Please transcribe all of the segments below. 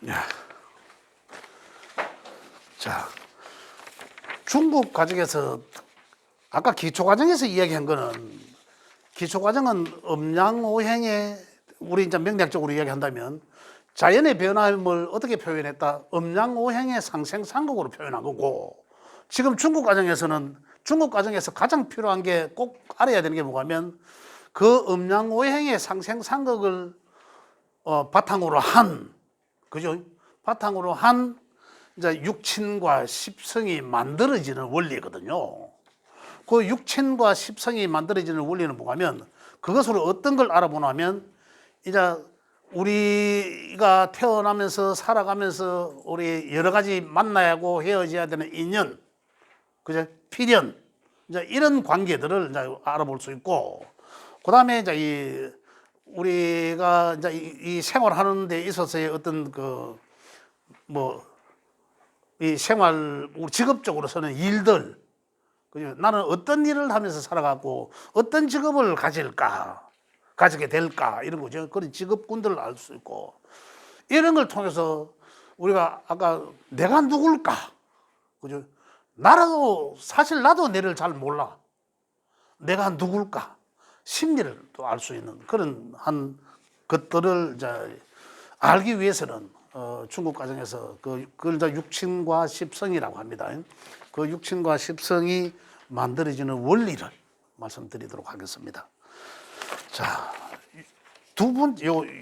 야. 자, 중국 과정에서 아까 기초 과정에서 이야기한 거는 기초 과정은 음양오행의 우리 이제 명리학적으로 이야기한다면 자연의 변화임을 어떻게 표현했다? 음양오행의 상생상극으로 표현한 거고 지금 중국 과정에서 가장 필요한 게 꼭 알아야 되는 게 뭐냐면 그 음양오행의 상생상극을 바탕으로 한 그죠? 바탕으로 한 이제 육친과 십성이 만들어지는 원리거든요. 그 육친과 십성이 만들어지는 원리는 뭐냐면 그것으로 어떤 걸 알아보냐면 이제 우리가 태어나면서 살아가면서 우리 여러 가지 만나야 하고 헤어져야 되는 인연, 그죠? 필연, 이제 이런 관계들을 이제 알아볼 수 있고, 그 다음에 이제 우리가 이제 이 생활하는 데 있어서의 어떤 이 생활, 우리 직업적으로서는 일들, 그죠? 나는 어떤 일을 하면서 살아가고 어떤 직업을 가지게 될까 이런 거죠. 그런 직업군들을 알 수 있고 이런 걸 통해서 우리가 아까 내가 누굴까, 그죠? 사실 나도 내를 잘 몰라. 내가 누굴까 심리를 또 알 수 있는 그런 한 것들을 이제 알기 위해서는 중국 과정에서 그걸 이제 육친과 십성이라고 합니다. 그 육친과 십성이 만들어지는 원리를 말씀드리도록 하겠습니다. 자,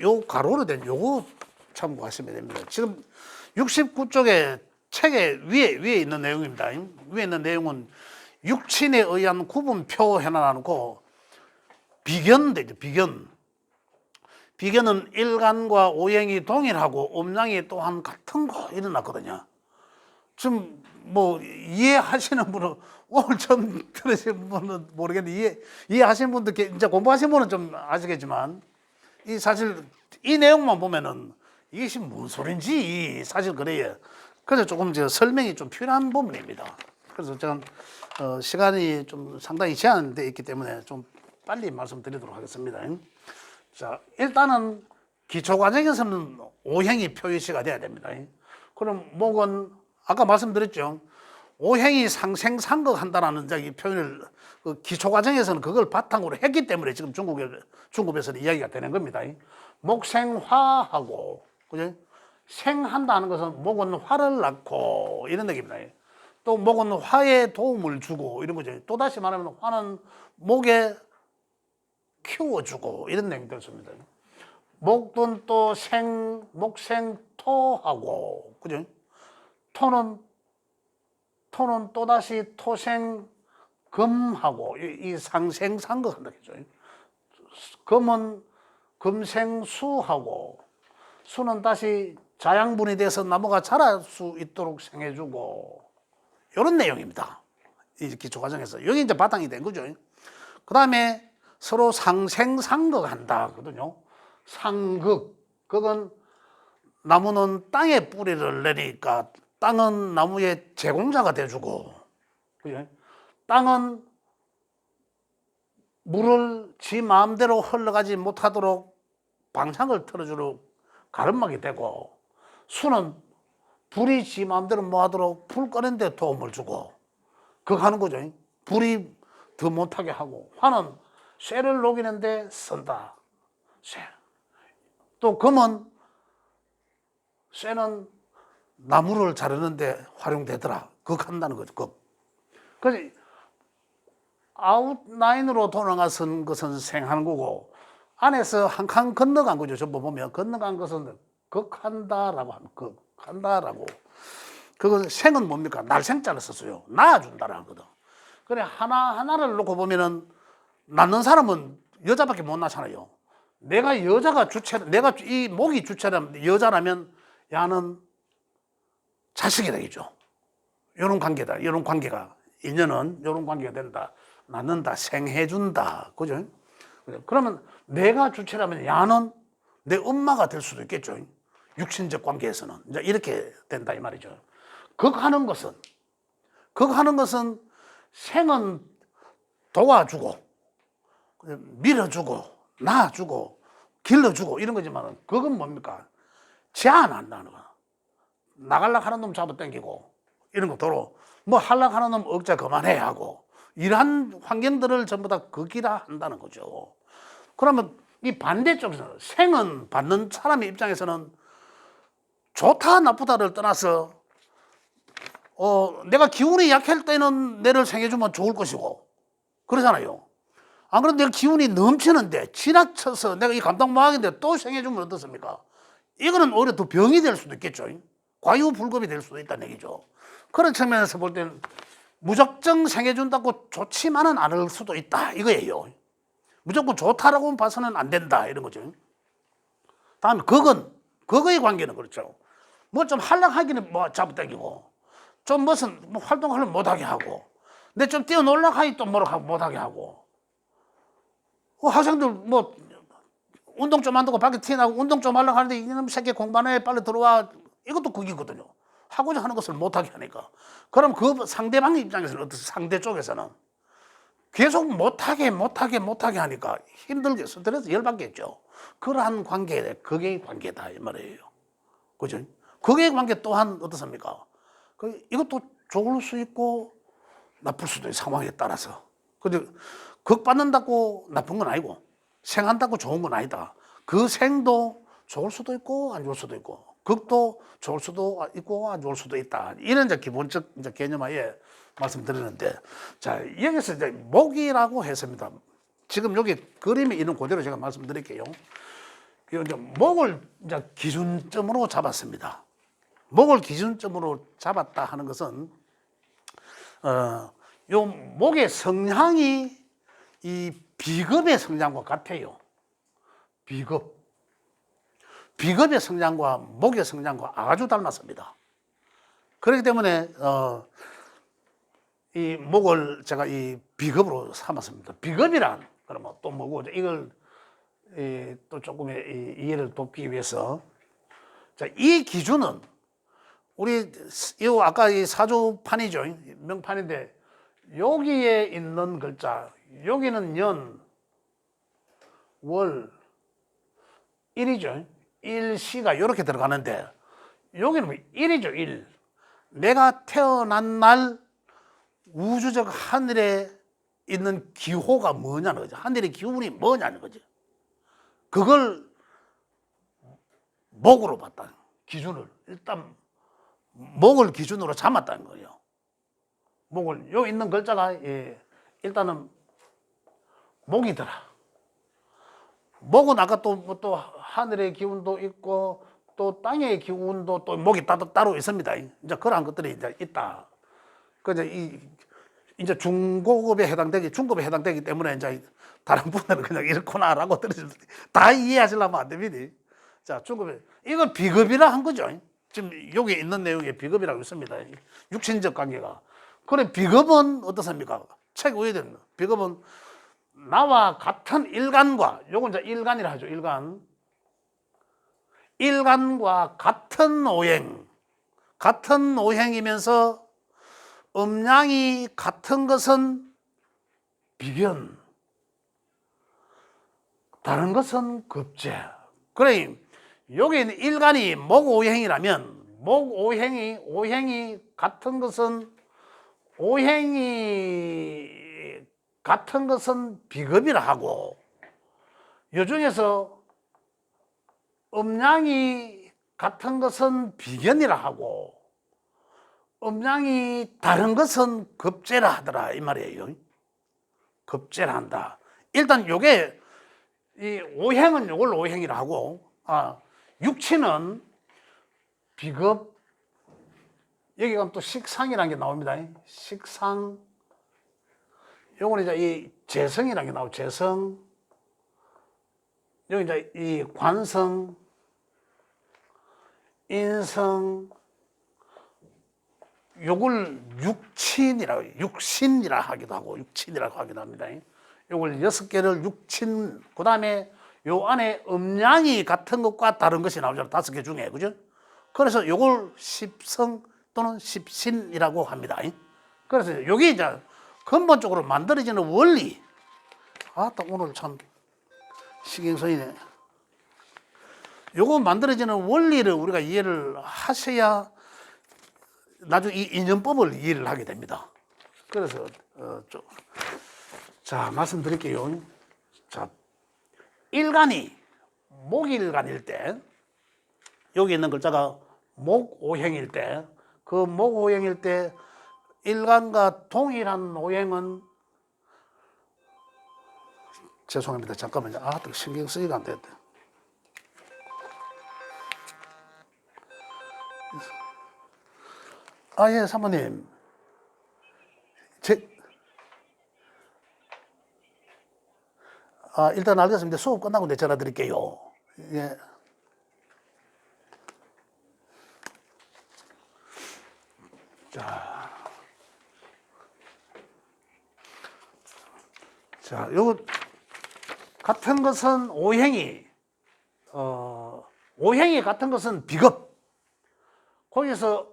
요 가로로 된 요거 참고하시면 됩니다. 지금 69쪽에 책의 위에 있는 내용입니다. 위에 있는 내용은 육친에 의한 구분표 해놔놓고 비견되죠. 비견은 일간과 오행이 동일하고 음양이 또한 같은 거 일어났거든요. 좀 뭐 이해하시는 분은 오늘 처음 들으신 분은 모르겠는데 이해하시는 분들 이제 공부하신 분은 좀 아시겠지만 이 사실 이 내용만 보면은 이것이 뭔 소린지 사실 그래요. 그래서 조금 설명이 좀 필요한 부분입니다. 그래서 저는 시간이 좀 상당히 제한되어 있기 때문에 좀 빨리 말씀드리도록 하겠습니다. 자, 일단은 기초 과정에서는 오행이 표시가 돼야 됩니다. 그럼 목은 아까 말씀드렸죠. 오행이 상생상극한다라는 표현을 기초 과정에서는 그걸 바탕으로 했기 때문에 지금 중국에서는 이야기가 되는 겁니다. 목생화하고, 그죠? 생한다는 것은 목은 화를 낳고 이런 얘기입니다. 또 목은 화에 도움을 주고 이런 거죠. 또 다시 말하면 화는 목에 키워주고 이런 내용이 되었습니다. 목은 또 목생토하고, 그죠? 토는 또다시 토생금하고 이 상생상극한다 했죠. 금은 금생수하고 수는 다시 자양분이 돼서 나무가 자랄 수 있도록 생해주고 이런 내용입니다. 이 기초 과정에서 여기 이제 바탕이 된 거죠. 그 다음에 서로 상생상극한다 거든요. 상극, 그건 나무는 땅에 뿌리를 내리니까 땅은 나무의 제공자가 돼주고, 그죠? 땅은 물을 지 마음대로 흘러가지 못하도록 방향을 틀어주러 가름막이 되고, 수는 불이 지 마음대로 뭐하도록 불 끄는 데 도움을 주고, 그거 하는 거죠. 불이 더 못하게 하고, 화는 쇠를 녹이는데 쓴다. 쇠. 또 금은 쇠는 나무를 자르는데 활용되더라. 그거 한다는 거죠. 그거. 그래서 아웃라인으로 돌아가선 것은 생하는 거고 안에서 한 칸 건너간 거죠. 전부 보면 건너간 것은 극한다라고 하는 극한다라고. 그건 생은 뭡니까? 날생자를 썼어요. 낳아준다라는 거거든. 그래 하나하나를 놓고 보면은 낳는 사람은 여자밖에 못 낳잖아요. 내가 여자가 주체라, 내가 이 목이 주체라면 여자라면 야는 자식이 되겠죠. 이런 관계다. 이런 관계가 인연은 이런 관계가 된다. 낳는다, 생해준다, 그죠? 그러면 내가 주체라면 야는 내 엄마가 될 수도 있겠죠. 육신적 관계에서는 이제 이렇게 된다 이 말이죠. 극하는 것은 생은 도와주고 밀어주고 낳아주고 길러주고 이런 거지만 극은 뭡니까? 제한한다는 거. 나갈락 하는 놈 잡아당기고 이런 거 도로 뭐 할락 하는 놈 억자 그만해 하고 이러한 환경들을 전부 다 극이라 한다는 거죠. 그러면 이 반대쪽에서 생은 받는 사람의 입장에서는 좋다 나쁘다를 떠나서 내가 기운이 약할 때는 내를 생해주면 좋을 것이고 그러잖아요. 안 그래도 내가 기운이 넘치는데 지나쳐서 내가 이 감당 못하겠는데 또 생해주면 어떻습니까? 이거는 오히려 더 병이 될 수도 있겠죠. 과유불급이 될 수도 있다는 얘기죠. 그런 측면에서 볼 때는 무작정 생해준다고 좋지만은 않을 수도 있다 이거예요. 무조건 좋다라고 봐서는 안 된다 이런 거죠. 다음에 그거의 관계는 그렇죠. 뭐 좀 한락하기는 뭐 잡아당기고 좀 무슨 뭐 활동을 못하게 하고 근데 좀 뛰어놀라고 하기 또 뭐라고 못하게 하고 학생들 뭐 운동 좀 한다고 밖에 튀어나가고 운동 좀 하려고 하는데 이놈 새끼 공부하네 빨리 들어와 이것도 그기거든요. 하고자 하는 것을 못하게 하니까. 그럼 그 상대방 입장에서는 어떻게 상대 쪽에서는 계속 못하게 하니까 힘들게 스트레스 열받겠죠. 그러한 관계, 그게 관계다 이 말이에요. 그죠? 그게 관계 또한 어떻습니까? 이것도 좋을 수 있고 나쁠 수도 있고 상황에 따라서. 근데 극 받는다고 나쁜 건 아니고 생한다고 좋은 건 아니다. 그 생도 좋을 수도 있고 안 좋을 수도 있고 극도 좋을 수도 있고 안 좋을 수도 있다. 이런 이제 기본적 이제 개념하에 말씀드리는데, 자 여기서 이제 목이라고 했습니다. 지금 여기 그림이 있는 그대로 제가 말씀드릴게요. 이제 목을 이제 기준점으로 잡았습니다. 목을 기준점으로 잡았다 하는 것은 요 목의 성향이 이 비겁의 성향과 같아요. 비겁의 성향과 목의 성향과 아주 닮았습니다. 그렇기 때문에 이 목을 제가 이 비겁으로 삼았습니다. 비겁이란 그러면 또 뭐고 이걸 또 조금의 이해를 돕기 위해서 자, 이 기준은 우리 이 아까 이 사주판이죠. 명판인데 여기에 있는 글자 여기는 연, 월, 일이죠. 일시가 이렇게 들어가는데 여기는 일이죠. 일. 내가 태어난 날 우주적 하늘에 있는 기호가 뭐냐는 거죠. 하늘의 기운이 뭐냐는 거죠. 그걸 목으로 봤다는 기준을 일단 목을 기준으로 잡았다는 거예요. 목을 여기 있는 글자가 일단은 목이더라. 목은 아까 또 하늘의 기운도 있고 또 땅의 기운도 또 목이 따로 있습니다. 이제 그러한 것들이 이제 있다. 그래서 이제 중급에 해당되기 때문에 이제 다른 분들은 그냥 이렇구나라고 다 이해하시려면 안 됩니다. 자, 중급에 이건 비급이라 한 거죠. 지금 여기 있는 내용에 비급이라고 있습니다. 육신적 관계가. 그래 비급은 어떻습니까? 책 외에 됩니다. 비급은 나와 같은 일간과 요건 이제 일간이라 하죠. 일간과 같은 오행이면서 음양이 같은 것은 비견, 다른 것은 급제. 그래 여기 있는 일간이 목오행이라면 오행이 같은 것은 비급이라 하고 요 중에서 음양이 같은 것은 비견이라 하고 음양이 다른 것은 급제라 하더라 이 말이에요. 급제라 한다. 일단 요게 이 오행은 요걸 오행이라 하고 육친은 비급. 여기 가면 또 식상이라는 게 나옵니다. 식상. 요거는 이제 이 재성이라는 게 나오고 재성. 여기 이제 이 관성, 인성. 요걸 육신이라 하기도 합니다. 요걸 6개를 육친, 그 다음에 요 안에 음양이 같은 것과 다른 것이 나오잖아요. 5개 중에, 그죠? 그래서 요걸 십성 또는 십신이라고 합니다. 그래서 요게 이제 근본적으로 만들어지는 원리. 오늘 참 신경쓰이네. 요거 만들어지는 원리를 우리가 이해를 하셔야 나중에 이 인연법을 이해를 하게 됩니다. 그래서 자 말씀드릴게요. 자 일간이 목일간일 때 여기 있는 글자가 목오행일 때 그 목오행일 때 일간과 동일한 오행은 죄송합니다. 잠깐만요. 또 신경 쓰기가 안 됐다. 예, 사모님. 일단 알겠습니다. 수업 끝나고 내 전화 드릴게요. 예. 자, 요 같은 것은 오행이 같은 것은 비급. 거기서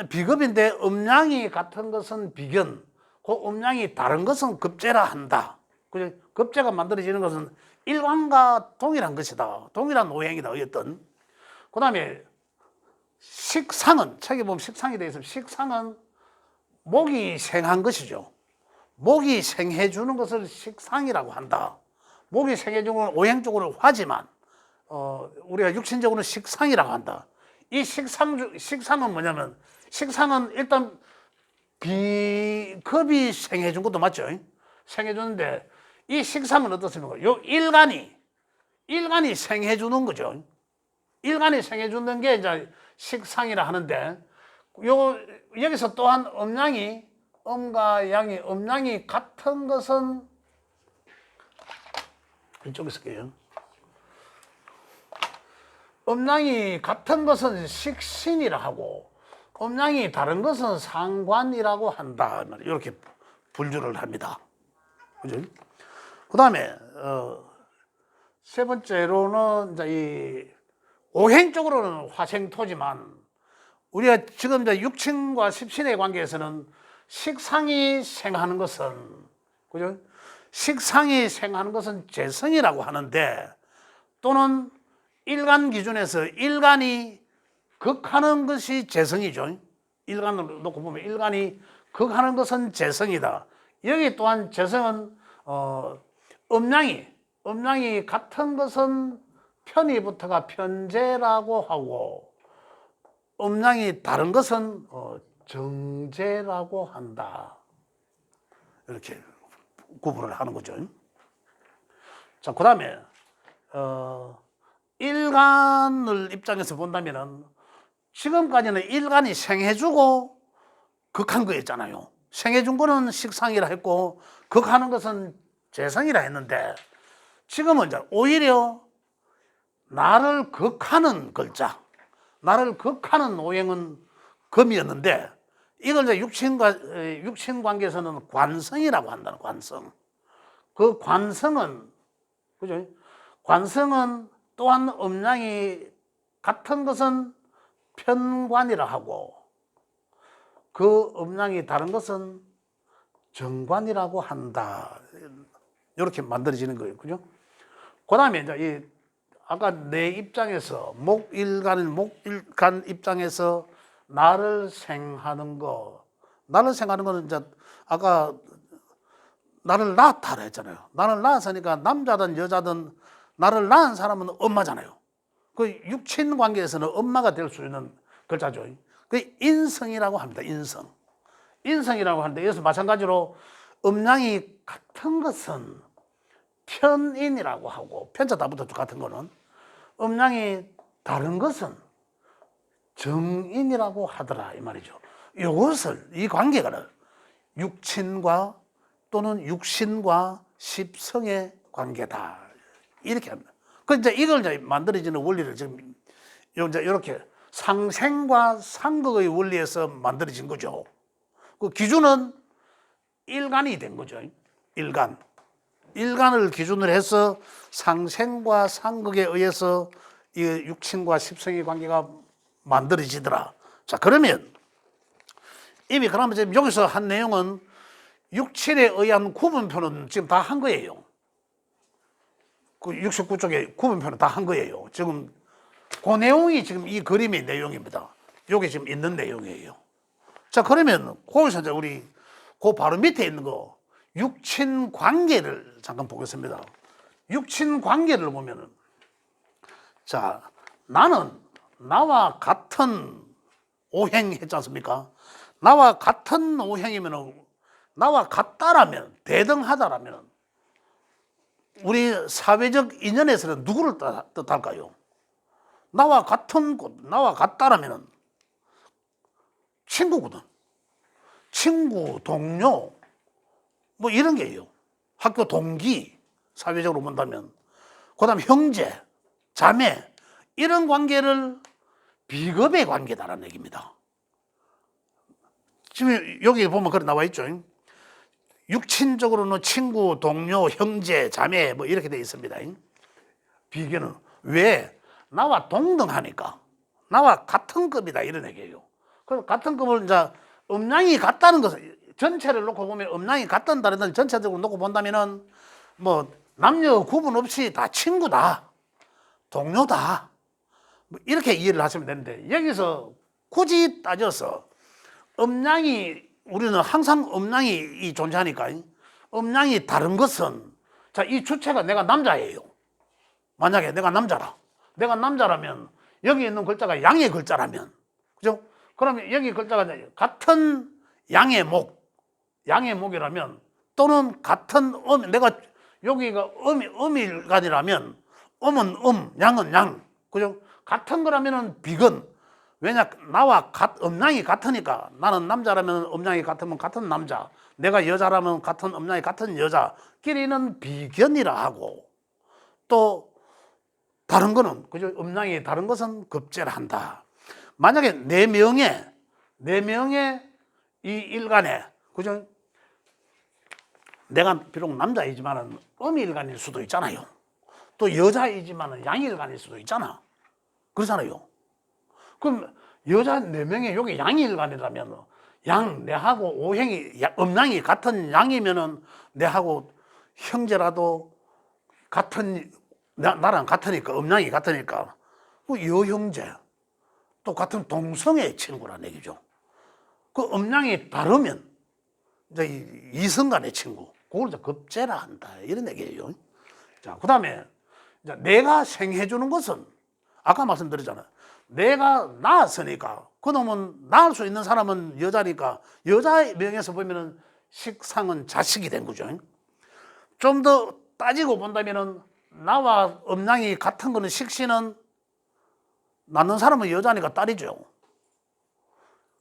비급인데 음양이 같은 것은 비견. 그 음양이 다른 것은 급제라 한다. 그죠? 급제가 만들어지는 것은 일간과 동일한 것이다. 동일한 오행이다. 어쨌든. 그 다음에 식상은, 책에 보면 식상에 대해서 식상은 목이 생한 것이죠. 목이 생해주는 것을 식상이라고 한다. 목이 생해주는 건 오행적으로 화지만, 우리가 육신적으로는 식상이라고 한다. 이 식상은 뭐냐면, 식상은 일단 비급이 생해준 것도 맞죠? 생해주는데, 이 식상은 어떻습니까? 요 일간이 생해주는 거죠. 일간이 생해주는 게 이제 식상이라 하는데, 여기서 또한 음과 양이, 음양이 같은 것은, 이쪽에 쓸게요. 음양이 같은 것은 식신이라 하고, 음양이 다른 것은 상관이라고 한다. 이렇게 분류를 합니다. 그죠? 그 다음에, 세 번째로는 이제 이 오행적으로는 화생토지만, 우리가 지금 이제 육친과 십신의 관계에서는 식상이 생하는 것은, 그죠? 식상이 생하는 것은 재성이라고 하는데, 또는 일간 기준에서 일간이 극하는 것이 재성이죠. 일간으로 놓고 보면 일간이 극하는 것은 재성이다. 여기 또한 재성은 음양이 같은 것은 편의부터가 편재라고 하고, 음양이 다른 것은 정재라고 한다. 이렇게 구분을 하는 거죠. 자, 그 다음에 일간을 입장에서 본다면은 지금까지는 일간이 생해주고 극한 거였잖아요. 생해준 거는 식상이라 했고 극하는 것은 재성이라 했는데, 지금은 이제 오히려 나를 극하는 글자, 나를 극하는 오행은 금이었는데, 이걸 이제 육신 관계에서는 관성이라고 한다는, 관성. 그 관성은, 그죠? 관성은 또한 음양이 같은 것은 편관이라 하고, 그 음양이 다른 것은 정관이라고 한다. 이렇게 만들어지는 거예요. 그죠? 그 다음에 이제 아까 내 입장에서, 목일간 입장에서 나를 생하는 거는 이제 아까 나를 낳았다 했잖아요. 나를 낳았으니까 남자든 여자든 나를 낳은 사람은 엄마잖아요. 그 육친 관계에서는 엄마가 될 수 있는 글자죠. 그 인성이라고 합니다. 인성이라고 하는데, 여기서 마찬가지로 음양이 같은 것은 편인이라고 하고, 편자 다 붙었죠. 같은 거는. 음양이 다른 것은 정인이라고 하더라, 이 말이죠. 이 관계가 육친과 또는 육신과 십성의 관계다, 이렇게 합니다. 그 이제 이걸 만들어지는 원리를 지금 이렇게 상생과 상극의 원리에서 만들어진 거죠. 그 기준은 일간이 된 거죠. 일간을 기준으로 해서 상생과 상극에 의해서 이 육친과 십성의 관계가 만들어지더라. 자, 그러면 이미 그러면 지금 여기서 한 내용은 육친에 의한 구분표는 지금 다 한 거예요. 그 69쪽에 구분표는 다 한 거예요. 지금 그 내용이 지금 이 그림의 내용입니다. 여기 지금 있는 내용이에요. 자, 그러면 거기서 이제 우리 그 바로 밑에 있는 거 육친 관계를 잠깐 보겠습니다. 육친 관계를 보면은 자, 나는 나와 같은 오행 했지 않습니까? 나와 같은 오행이면은 나와 같다라면 대등하다라면 우리 사회적 인연에서는 누구를 뜻할까요? 나와 같은 곳, 나와 같다라면 친구거든. 친구, 동료, 뭐 이런 게요. 학교 동기, 사회적으로 본다면. 그 다음 형제, 자매, 이런 관계를 비급의 관계다라는 얘기입니다. 지금 여기 보면 그래 나와 있죠. 육친적으로는 친구, 동료, 형제, 자매 뭐 이렇게 돼 있습니다. 비교는 왜? 나와 동등하니까. 나와 같은 급이다 이런 얘기예요. 그럼 같은 급을 이제 음량이 같다는 것은 전체를 놓고 보면 음량이 같다는 걸 전체적으로 놓고 본다면은 뭐 남녀 구분 없이 다 친구다, 동료다 뭐 이렇게 이해를 하시면 되는데 여기서 굳이 따져서 음량이 우리는 항상 음량이 존재하니까 음량이 다른 것은 자, 이 주체가 내가 남자예요. 만약에 내가 남자라면 여기 있는 글자가 양의 글자라면 그죠? 그러면 여기 글자가 같은 양의 목이라면 또는 같은 내가 여기가 음일간이라면 음은 양은 양 그죠? 같은 거라면은 비근 왜냐 나와 음량이 같으니까 나는 남자라면 음량이 같으면 같은 남자 내가 여자라면 같은 음량이 같은 여자끼리는 비견이라 하고 또 다른 거는 그죠? 음량이 다른 것은 급제를 한다. 만약에 네 명의 이 일간에 그죠? 내가 비록 남자이지만은 음일간일 수도 있잖아요. 또 여자이지만은 양일간일 수도 있잖아. 그렇잖아요. 그럼 여자 4명이 여기 양일간이라면 내하고 오행이 음양이 같은 양이면은 내하고 형제라도 같은 나랑 같으니까 음양이 같으니까 여형제 또 같은 동성의 친구란 얘기죠. 그 음양이 다르면 이제 이성 간의 친구 그걸 이제 급제라 한다 이런 얘기예요. 자, 그다음에 이제 내가 생해주는 것은 아까 말씀드렸잖아요. 내가 낳았으니까 그놈은 낳을 수 있는 사람은 여자니까 여자 명에서 보면은 식상은 자식이 된 거죠. 좀 더 따지고 본다면은 나와 음양이 같은 거는 식신은 낳는 사람은 여자니까 딸이죠.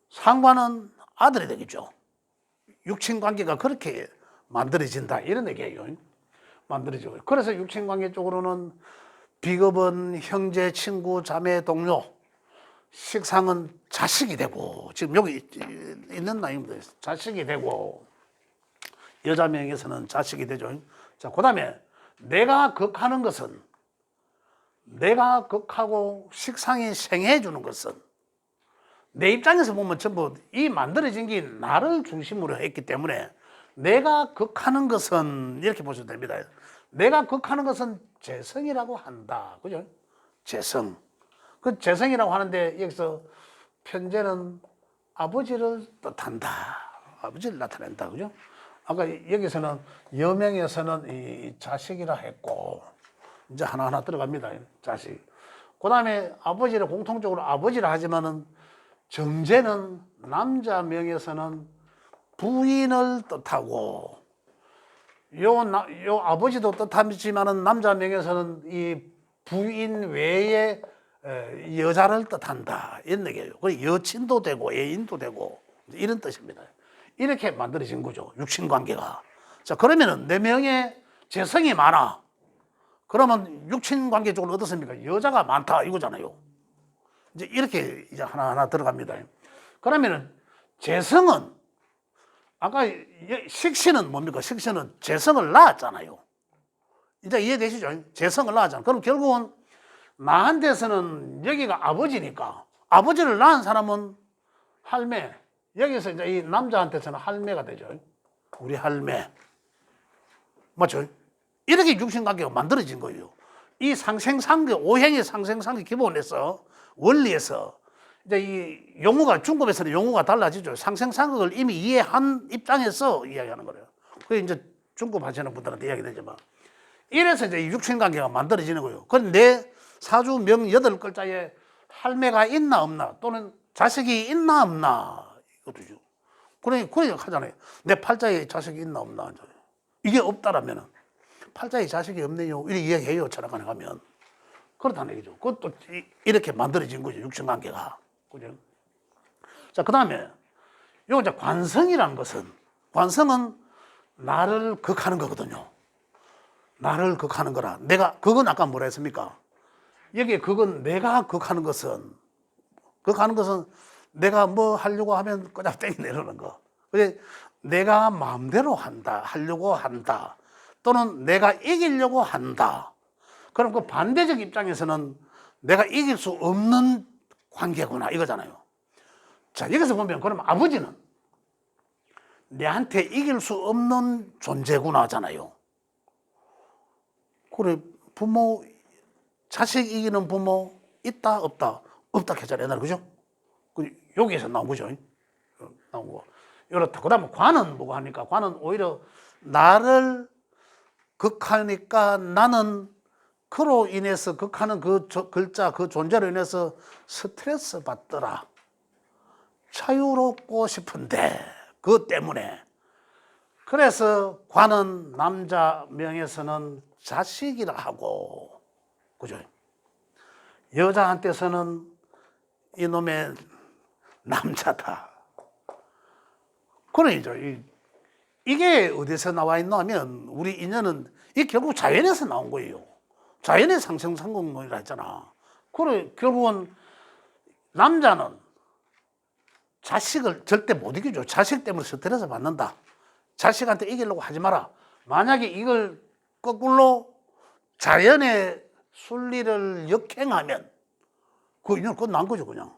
상관은 아들이 되겠죠. 육친 관계가 그렇게 만들어진다 이런 얘기예요. 만들어지고 그래서 육친 관계 쪽으로는 비급은 형제, 친구, 자매, 동료, 식상은 자식이 되고 지금 여기 있는 나이입니다. 자식이 되고 여자 명에서는 자식이 되죠. 자, 그다음에 내가 극하는 것은 내가 극하고 식상이 생해 주는 것은 내 입장에서 보면 전부 이 만들어진 게 나를 중심으로 했기 때문에 내가 극하는 것은 이렇게 보셔도 됩니다. 내가 극하는 것은 재성이라고 한다. 그죠? 재성. 그 재성이라고 하는데 여기서 편재는 아버지를 뜻한다. 아버지를 나타낸다. 그죠? 아까 여기서는 여명에서는 이 자식이라 했고 이제 하나하나 들어갑니다. 자식. 그 다음에 아버지를 공통적으로 아버지라 하지만은 정제는 남자 명에서는 부인을 뜻하고 요 아버지도 뜻하지만은 남자 명에서는 이 부인 외에 여자를 뜻한다 이런 얘기예요. 그 여친도 되고 애인도 되고 이런 뜻입니다. 이렇게 만들어진 거죠. 육신 관계가. 자, 그러면은 4명의 재성이 많아. 그러면 육친 관계 쪽으로 어떻습니까? 여자가 많다 이거잖아요. 이제 이렇게 이제 하나하나 들어갑니다. 그러면은 재성은 아까 식신은 뭡니까? 식신은 재성을 낳았잖아요. 이제 이해되시죠? 재성을 낳았잖아요. 그럼 결국은 나한테서는 여기가 아버지니까 아버지를 낳은 사람은 할매. 여기서 이제 이 남자한테서는 할매가 되죠. 우리 할매. 맞죠? 이렇게 육신관계가 만들어진 거예요. 이 상생상계, 오행의 상생상계 기본에서 원리에서 이제 이 용어가 중급에서는 용어가 달라지죠. 상생상극을 이미 이해한 입장에서 이야기하는 거예요. 그 이제 중급 하시는 분들한테 이야기되지만 이래서 이제 육친관계가 만들어지는 거예요. 그럼 내 사주 명 8글자에 할매가 있나 없나 또는 자식이 있나 없나 이거죠. 그러니까 하잖아요. 내 팔자에 자식이 있나 없나. 이게 없다라면 팔자에 자식이 없네요. 이렇게 이야기해요. 철학관에 가면. 그렇다는 얘기죠. 그것도 이렇게 만들어진 거죠. 육친관계가. 그죠? 자, 그 다음에 요 이제 관성이라는 것은 관성은 나를 극하는 거거든요. 나를 극하는 거라. 내가 그건 아까 뭐라 했습니까? 여기에 그건 내가 극하는 것은 내가 뭐 하려고 하면 그냥 땡이 내려오는 거. 그래 내가 마음대로 한다, 하려고 한다, 또는 내가 이기려고 한다. 그럼 그 반대적 입장에서는 내가 이길 수 없는 관계구나 이거잖아요. 자, 여기서 보면 그럼 아버지는 내한테 이길 수 없는 존재구나 하잖아요. 그래 부모, 자식 이기는 부모 있다 없다? 없다 했잖아요. 옛날에 그죠? 여기에서 나온 거죠. 나온 거. 이렇다. 그 다음에 관은 뭐고 하니까 관은 오히려 나를 극하니까 나는 그로 인해서 극하는 그 글자 그 존재로 인해서 스트레스 받더라. 자유롭고 싶은데 그것 때문에. 그래서 관은 남자 명에서는 자식이라 하고, 그죠? 여자한테서는 이놈의 남자다. 그러죠. 이게 어디서 나와 있나 하면 우리 인연은 이 결국 자연에서 나온 거예요. 자연의 상생상극론이라 했잖아. 그래 결국은 남자는 자식을 절대 못 이기죠. 자식 때문에 스트레스 받는다. 자식한테 이기려고 하지 마라. 만약에 이걸 거꾸로 자연의 순리를 역행하면 그 인연 그건 난 거죠. 그냥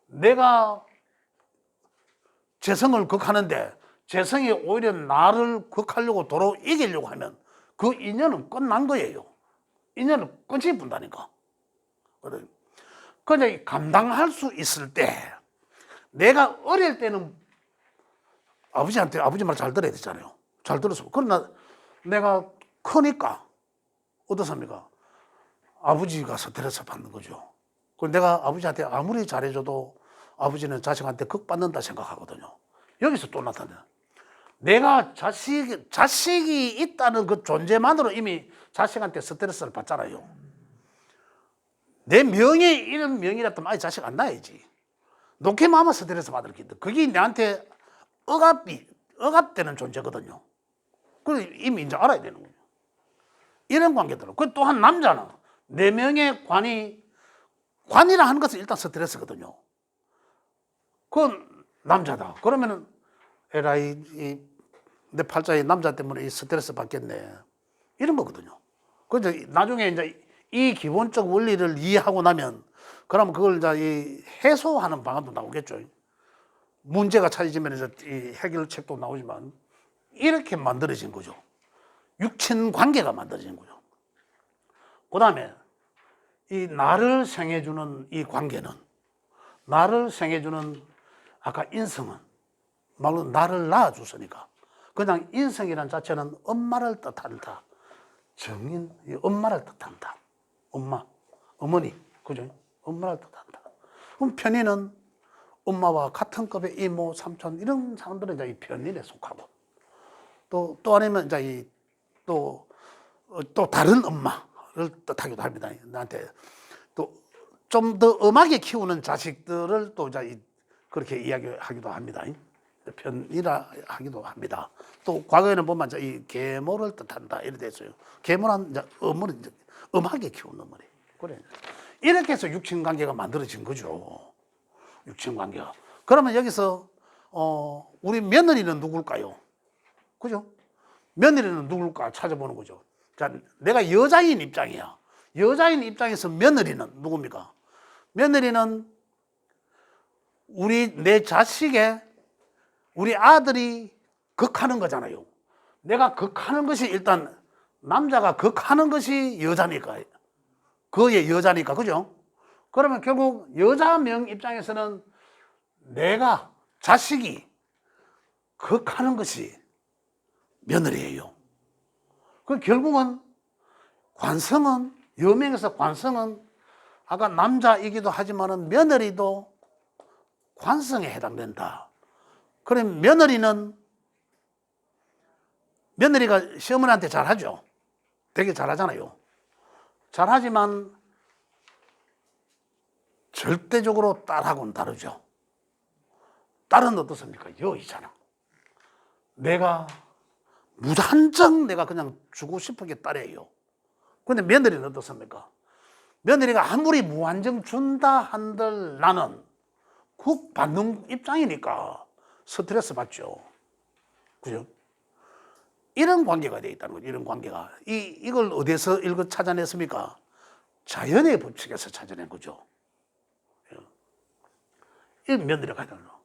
내가 재성을 극하는데 재성이 오히려 나를 극하려고 도로 이기려고 하면 그 인연은 끝난 거예요. 인연은 끝이 분다니까. 그런데 감당할 수 있을 때 내가 어릴 때는 아버지한테 아버지 말 잘 들어야 되잖아요. 잘 들었어. 그러나 내가 크니까 어떻습니까? 아버지가 스트레스 받는 거죠. 그럼 내가 아버지한테 아무리 잘해줘도 아버지는 자식한테 극받는다 생각하거든요. 여기서 또 나타나. 내가 자식이 있다는 그 존재만으로 이미 자식한테 스트레스를 받잖아요. 내 명이 이런 명이라면 아예 자식 안 낳아야지. 놓게 마음은 스트레스 받을 게 있다. 그게 내한테 억압되는 존재거든요. 그걸 이미 이제 알아야 되는 거예요. 이런 관계들은. 그 또한 남자는 내 명의 관이라 하는 것은 일단 스트레스거든요. 그건 남자다. 그러면은 에라이 내 팔자에 남자 때문에 이 스트레스 받겠네. 이런 거거든요. 그래서 나중에 이제 이 기본적 원리를 이해하고 나면 그러면 그걸 이제 해소하는 방안도 나오겠죠. 문제가 찾아지면 이제 이 해결책도 나오지만 이렇게 만들어진 거죠. 육친 관계가 만들어진 거죠. 그 다음에 이 나를 생해주는 이 관계는 나를 생해주는 아까 인성은 말로 나를 낳아줬으니까 그냥 인성이란 자체는 엄마를 뜻한다. 정인, 엄마를 뜻한다. 엄마, 어머니, 그죠? 엄마를 뜻한다. 그럼 편인은 엄마와 같은 급의 이모, 삼촌 이런 사람들은 이제 이 편인에 속하고 또 아니면 이제 또 다른 엄마를 뜻하기도 합니다. 나한테 또 좀 더 엄하게 키우는 자식들을 또 이제 그렇게 이야기하기도 합니다. 편이라 하기도 합니다. 또 과거에는 보면 이제 이 계모를 뜻한다 이렇게 됐어요. 계모란 이제 어머니 이제 엄하게 키우는 어머니. 그래. 이렇게 해서 육친 관계가 만들어진 거죠. 육친 관계가. 그러면 여기서 우리 며느리는 누굴까요? 그죠? 며느리는 누굴까 찾아보는 거죠. 자, 내가 여자인 입장이야. 여자인 입장에서 며느리는 누굽니까? 며느리는 내 자식의 우리 아들이 극하는 거잖아요. 내가 극하는 것이 일단 남자가 극하는 것이 여자니까. 그의 여자니까, 그죠? 그러면 결국 여자 명 입장에서는 내가 자식이 극하는 것이 며느리예요. 그 결국은 관성은 여명에서 관성은 아까 남자이기도 하지만은 며느리도 관성에 해당된다. 그럼 며느리가 시어머니한테 잘하죠. 되게 잘하잖아요. 잘하지만 절대적으로 딸하고는 다르죠. 딸은 어떻습니까? 여이잖아. 내가 무한정 내가 그냥 주고 싶은 게 딸이에요. 근데 며느리는 어떻습니까? 며느리가 아무리 무한정 준다 한들 나는 국 받는 입장이니까 스트레스 받죠. 그죠? 이런 관계가 되어 있다는 거죠. 이런 관계가. 이걸 어디서 찾아냈습니까? 자연의 법칙에서 찾아낸 거죠. 이 며느리가 가야 되는 거.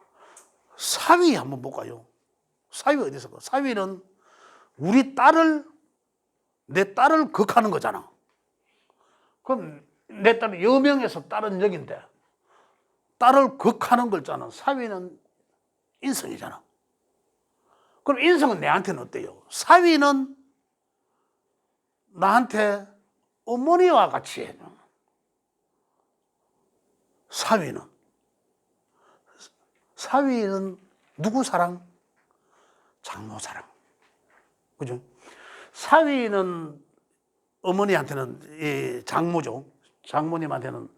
사위 한번 볼까요? 사위 어디서? 사위는 내 딸을 극하는 거잖아. 그럼 내 딸은 여명에서 딸은 여긴데 딸을 극하는 걸자는 사위는 인성이잖아. 그럼 인성은 내한테는 어때요? 사위는 나한테 어머니와 같이 해요. 사위는 누구 사랑? 장모 사랑. 그죠? 사위는 어머니한테는 장모죠. 장모님한테는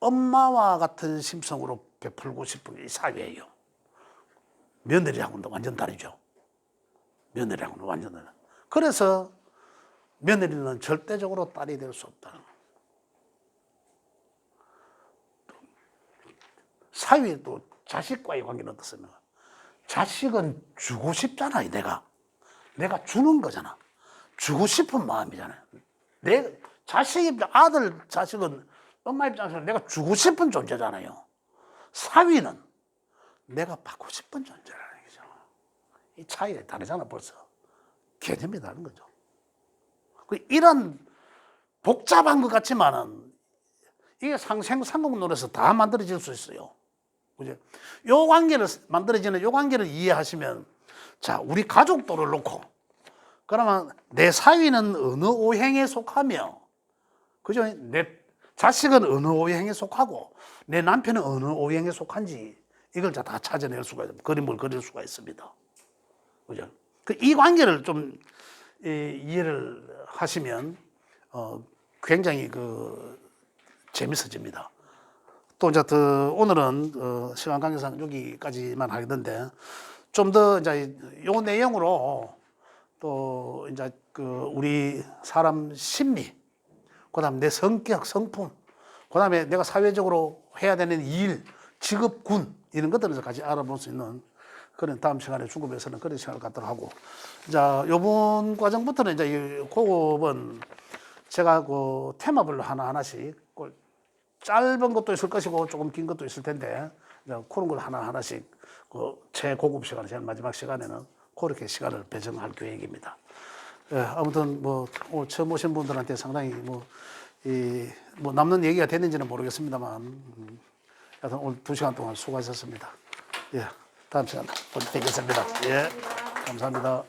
엄마와 같은 심성으로 베풀고 싶은 게 이 사위예요. 며느리하고는 완전 다르죠. 며느리하고는 완전 다르죠. 그래서 며느리는 절대적으로 딸이 될 수 없다. 사위도 자식과의 관계는 어떻습니까? 자식은 주고 싶잖아요. 내가 주는 거잖아. 주고 싶은 마음이잖아요. 자식은 엄마 입장에서 내가 주고 싶은 존재잖아요. 사위는 내가 받고 싶은 존재라는 거죠. 이 차이가 다르잖아, 벌써. 개념이 다른 거죠. 이런 복잡한 것 같지만은 이게 상공론에서 다 만들어질 수 있어요. 그죠? 요 관계를 이해하시면, 자, 우리 가족도를 놓고, 그러면 내 사위는 어느 오행에 속하며, 그죠? 내 자식은 어느 오행에 속하고, 내 남편은 어느 오행에 속한지, 이걸 다 찾아낼 수가 있습니다. 그림을 그릴 수가 있습니다. 그죠? 이 관계를 좀 이해를 하시면, 굉장히 재밌어집니다. 또 이제 오늘은 시간 관계상 여기까지만 하겠는데 좀 더 이제 요 내용으로 또 이제 우리 사람 심리, 그다음 내 성격, 성품, 그다음에 내가 사회적으로 해야 되는 일, 직업군 이런 것들을 같이 알아볼 수 있는 그런 다음 시간에 중급에서는 그런 시간을 갖도록 하고, 자, 요번 과정부터는 이제 이 고급은 제가 테마별로 하나씩 짧은 것도 있을 것이고 조금 긴 것도 있을 텐데 그런 걸 하나씩 최고급 시간에 제일 마지막 시간에는 그렇게 시간을 배정할 계획입니다. 아무튼 오늘 처음 오신 분들한테 상당히 남는 얘기가 됐는지는 모르겠습니다만 하여튼 오늘 2시간 동안 수고하셨습니다. 예, 다음 시간에 뵙겠습니다. 예, 감사합니다.